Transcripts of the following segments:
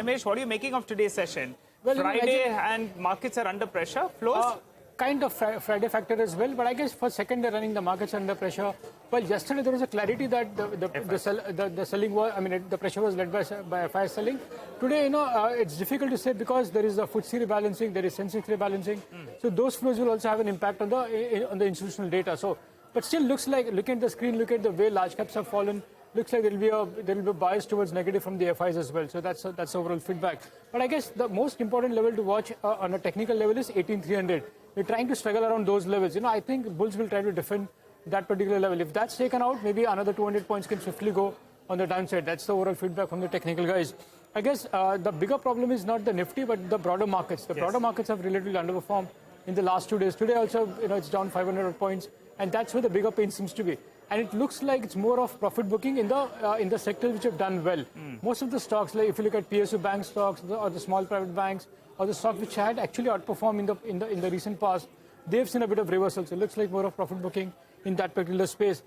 Nimesh, what are you making of today's session? Well, Friday and markets are under pressure. Flows? Kind of Friday factor as well, but I guess for second day running, the markets are under pressure. Well, yesterday there was a clarity that the selling was, the pressure was led by FI selling. Today, it's difficult to say because there is a FTSE rebalancing, there is sensex rebalancing. So those flows will also have an impact on the institutional data. So, but still looks like, looking at the screen, look at the way large caps have fallen. Looks like there will be a bias towards negative from the FIs as well. So that's overall feedback. But I guess the most important level to watch on a technical level is 18,300. We're trying to struggle around those levels. I think bulls will try to defend that particular level. If that's taken out, maybe another 200 points can swiftly go on the downside. That's the overall feedback from the technical guys. I guess the bigger problem is not the Nifty, but the broader markets. The broader markets have relatively underperformed in the last 2 days. Today also, it's down 500 points, and that's where the bigger pain seems to be. And it looks like it's more of profit booking in the sectors which have done well. Most of the stocks, like if you look at PSU bank stocks or the small private banks, or the stocks which had actually outperformed in the recent past, they've seen a bit of reversal. So it looks like more of profit booking in that particular space.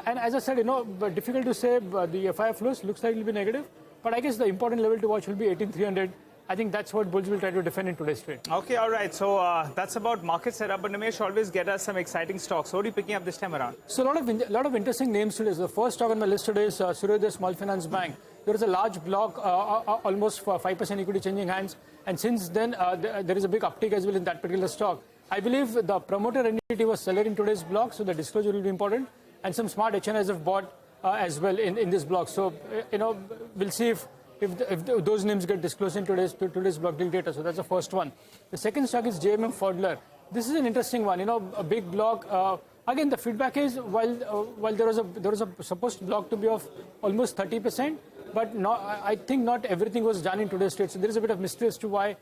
And as I said, but difficult to say. The FI flows looks like it will be negative. But I guess the important level to watch will be 18,300. I think that's what bulls will try to defend in today's trade. Okay, all right. So that's about market setup. But Nimesh, always get us some exciting stocks. What are you picking up this time around? So a lot of interesting names today. The first stock on my list today is Suryodaya Small Finance Bank. There is a large block, almost 5% equity changing hands. And since then, there is a big uptick as well in that particular stock. I believe the promoter entity was seller in today's block, so the disclosure will be important. And some smart HNIs have bought as well in this block. So, we'll see if those names get disclosed in today's block deal data. So that's the first one. The second stock is JMM Fodler. This is an interesting one. A big block. Again, the feedback is while there was a supposed block to be of almost 30%, but I think not everything was done in today's trade. So there is a bit of mystery as to why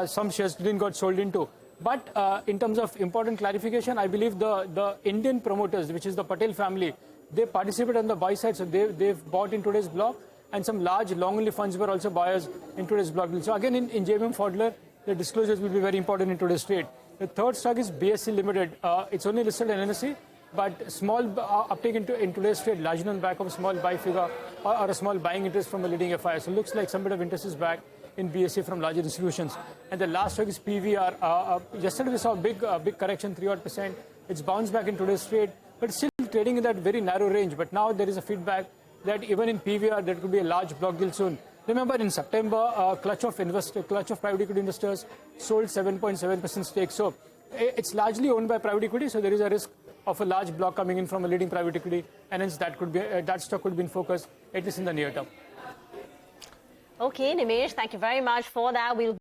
some shares didn't got sold into. But in terms of important clarification, I believe the Indian promoters, which is the Patel family, they participate on the buy side. So they've bought in today's block. And some large long-only funds were also buyers in today's block deal. So again, in JMM Fodler, the disclosures will be very important in today's trade. The third stock is BSE Limited. It's only listed in NSE, but small uptake in today's trade, largely on the back of a small buy figure or a small buying interest from a leading FI. So it looks like some bit of interest is back in BSE from larger institutions. And the last stock is PVR. Yesterday we saw a big correction, 3%. It's bounced back in today's trade, but still trading in that very narrow range. But now there is a feedback that even in PVR, there could be a large block deal soon. Remember, in September, clutch of private equity investors sold 7.7% stake. So it's largely owned by private equity. So there is a risk of a large block coming in from a leading private equity, and hence that stock could be in focus, at least in the near term. Okay, Nimesh, thank you very much for that. We'll